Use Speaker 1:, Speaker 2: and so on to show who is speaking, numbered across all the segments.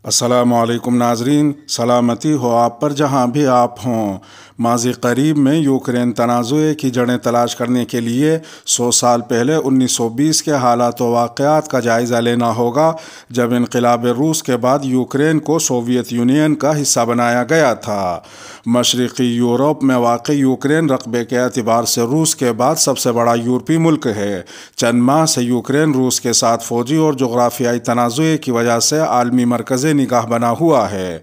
Speaker 1: السلام علیکم ناظرین، سلامتی ہو آپ پر جہاں بھی آپ ہوں۔ ماضی قریب میں یوکرین تنازع کی جڑیں تلاش کرنے کے لیے 100 سال پہلے 1920 کے حالات و واقعات کا جائزہ لینا ہوگا، جب انقلاب روس کے بعد یوکرین کو سوویت یونین کا حصہ بنایا گیا تھا۔ مشرقی یورپ میں واقع یوکرین رقبے کے اعتبار سے روس کے بعد سب سے بڑا یورپی ملک ہے۔ چند ماہ سے یوکرین روس کے ساتھ فوجی اور جغرافیائی تنازع کی وجہ سے عالمی مرکز نگاہ بنا ہوا ہے۔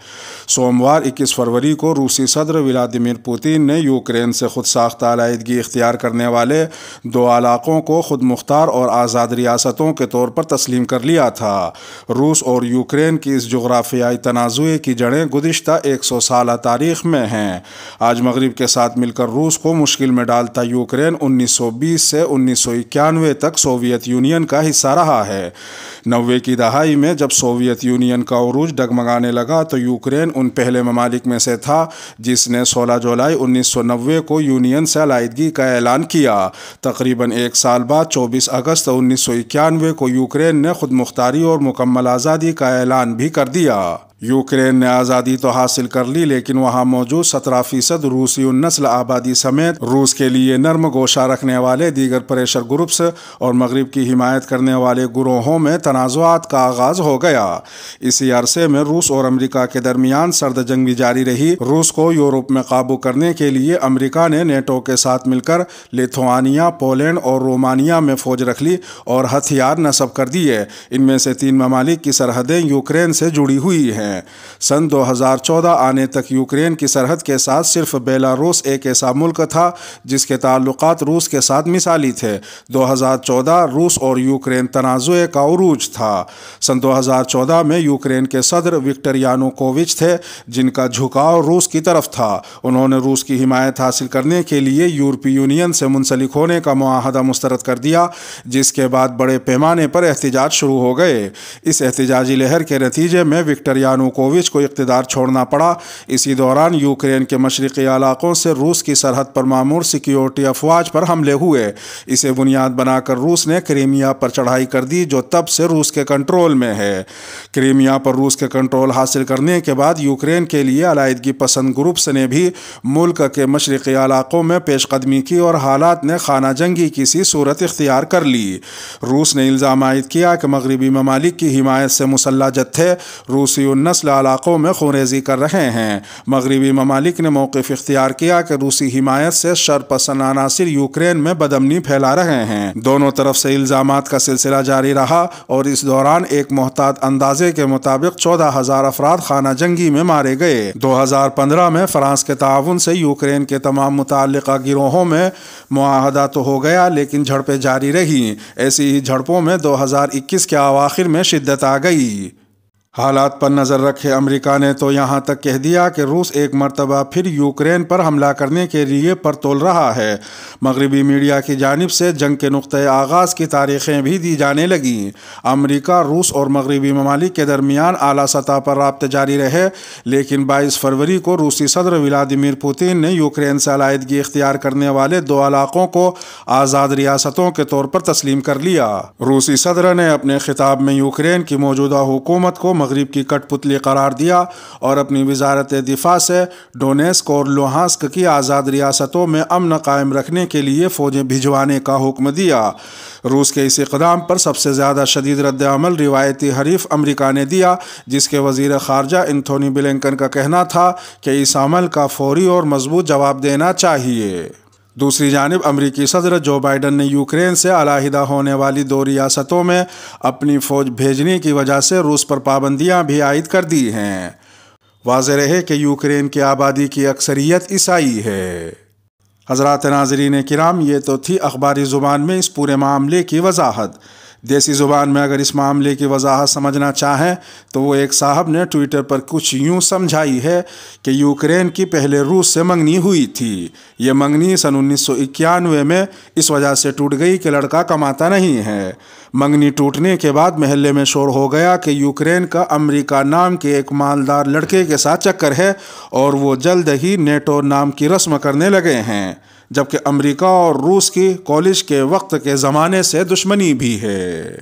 Speaker 1: سوموار 21 فروری کو روسی صدر ولادیمیر پوتین نے یوکرین سے خود ساختہ علیحدگی اختیار کرنے والے 2 علاقوں کو خود مختار اور آزاد ریاستوں کے طور پر تسلیم کر لیا تھا۔ روس اور یوکرین کی اس جغرافیائی تنازع کی جڑیں گزشتہ 100 سالہ تاریخ میں ہیں۔ آج مغرب کے ساتھ مل کر روس کو مشکل میں ڈالتا یوکرین 1920 سے 1991 تک سوویت یونین کا حصہ رہا ہے۔ 90 کی دہائی میں جب سوویت یونین کا عروج ڈگمگانے لگا تو یوکرین ان پہلے ممالک میں سے تھا جس نے 16 جولائی 1990 کو یونین سے علیحدگی کا اعلان کیا۔ تقریباً 1 سال بعد 24 اگست 1991 کو یوکرین نے خود مختاری اور مکمل آزادی کا اعلان بھی کر دیا۔ یوکرین نے آزادی تو حاصل کر لی، لیکن وہاں موجود 17% روسی النسل آبادی سمیت روس کے لیے نرم گوشہ رکھنے والے دیگر پریشر گروپس اور مغرب کی حمایت کرنے والے گروہوں میں تنازعات کا آغاز ہو گیا۔ اسی عرصے میں روس اور امریکہ کے درمیان سرد جنگ بھی جاری رہی۔ روس کو یورپ میں قابو کرنے کے لیے امریکہ نے نیٹو کے ساتھ مل کر لیتھوانیا، پولینڈ اور رومانیہ میں فوج رکھ لی اور ہتھیار نصب کر دیے۔ ان میں سے 3 ممالک کی سرحدیں یوکرین سے جڑی ہوئی ہیں۔ سن 2014 آنے تک یوکرین کی سرحد کے ساتھ صرف بیلاروس ایک ایسا ملک تھا جس کے تعلقات روس کے ساتھ مثالی تھے۔ 2014 روس اور یوکرین تنازع کا عروج تھا۔ سن 2014 میں یوکرین کے صدر وکٹر یانوکووچ تھے جن کا جھکاؤ روس کی طرف تھا۔ انہوں نے روس کی حمایت حاصل کرنے کے لیے یورپی یونین سے منسلک ہونے کا معاہدہ مسترد کر دیا، جس کے بعد بڑے پیمانے پر احتجاج شروع ہو گئے۔ اس احتجاجی لہر کے نتیجے میں وکٹر یانوکووچ کو اقتدار چھوڑنا پڑا۔ اسی دوران یوکرین کے مشرقی علاقوں سے روس کی سرحد پر معمور سیکیورٹی افواج پر حملے ہوئے۔ اسے بنیاد بنا کر روس نے کرائمیا پر چڑھائی کر دی جو تب سے روس کے کنٹرول میں ہے۔ کرائمیا پر روس کے کنٹرول حاصل کرنے کے بعد یوکرین کے لیے علیحدگی پسند گروپس نے بھی ملک کے مشرقی علاقوں میں پیش قدمی کی اور حالات نے خانہ جنگی کی سی صورت اختیار کر لی۔ روس نے الزام عائد کیا کہ مغربی ممالک کی حمایت سے مسلح جتھے روسی النسل علاقوں میں خونریزی کر رہے ہیں۔ مغربی ممالک نے موقف اختیار کیا کہ روسی حمایت سے شرپسند عناصر یوکرین میں بدامنی پھیلا رہے ہیں۔ دونوں طرف سے الزامات کا سلسلہ جاری رہا اور اس دوران ایک محتاط اندازے کے مطابق 14,000 افراد خانہ جنگی میں مارے گئے۔ 2015 میں فرانس کے تعاون سے یوکرین کے تمام متعلقہ گروہوں میں معاہدہ تو ہو گیا، لیکن جھڑپیں جاری رہیں۔ ایسی ہی جھڑپوں میں 2021 کے اواخر میں شدت آ گئی۔ حالات پر نظر رکھے امریکہ نے تو یہاں تک کہہ دیا کہ روس ایک مرتبہ پھر یوکرین پر حملہ کرنے کے لیے پرتول رہا ہے۔ مغربی میڈیا کی جانب سے جنگ کے نقطۂ آغاز کی تاریخیں بھی دی جانے لگیں۔ امریکہ، روس اور مغربی ممالک کے درمیان اعلیٰ سطح پر رابطے جاری رہے، لیکن 22 فروری کو روسی صدر ولادیمیر پوتین نے یوکرین سے علیحدگی اختیار کرنے والے 2 علاقوں کو آزاد ریاستوں کے طور پر تسلیم کر لیا۔ روسی صدر نے اپنے خطاب میں یوکرین کی موجودہ حکومت کو مغرب کی کٹ پتلی قرار دیا اور اپنی وزارت دفاع سے ڈونیسک اور لوہانسک کی آزاد ریاستوں میں امن قائم رکھنے کے لیے فوجیں بھجوانے کا حکم دیا۔ روس کے اس اقدام پر سب سے زیادہ شدید رد عمل روایتی حریف امریکہ نے دیا، جس کے وزیر خارجہ انتھونی بلنکن کا کہنا تھا کہ اس عمل کا فوری اور مضبوط جواب دینا چاہیے۔ دوسری جانب امریکی صدر جو بائیڈن نے یوکرین سے علیحدہ ہونے والی 2 ریاستوں میں اپنی فوج بھیجنے کی وجہ سے روس پر پابندیاں بھی عائد کر دی ہیں۔ واضح رہے کہ یوکرین کی آبادی کی اکثریت عیسائی ہے۔ حضرات ناظرین کرام، یہ تو تھی اخباری زبان میں اس پورے معاملے کی وضاحت۔ دیسی زبان میں اگر اس معاملے کی وضاحت سمجھنا چاہیں تو وہ ایک صاحب نے ٹویٹر پر کچھ یوں سمجھائی ہے کہ یوکرین کی پہلے روس سے منگنی ہوئی تھی۔ یہ منگنی سن 1991 میں اس وجہ سے ٹوٹ گئی کہ لڑکا کماتا نہیں ہے۔ منگنی ٹوٹنے کے بعد محلے میں شور ہو گیا کہ یوکرین کا امریکہ نام کے ایک مالدار لڑکے کے ساتھ چکر ہے اور وہ جلد ہی نیٹو نام کی رسم کرنے لگے ہیں، جبکہ امریکہ اور روس کی کالج کے وقت کے زمانے سے دشمنی بھی ہے۔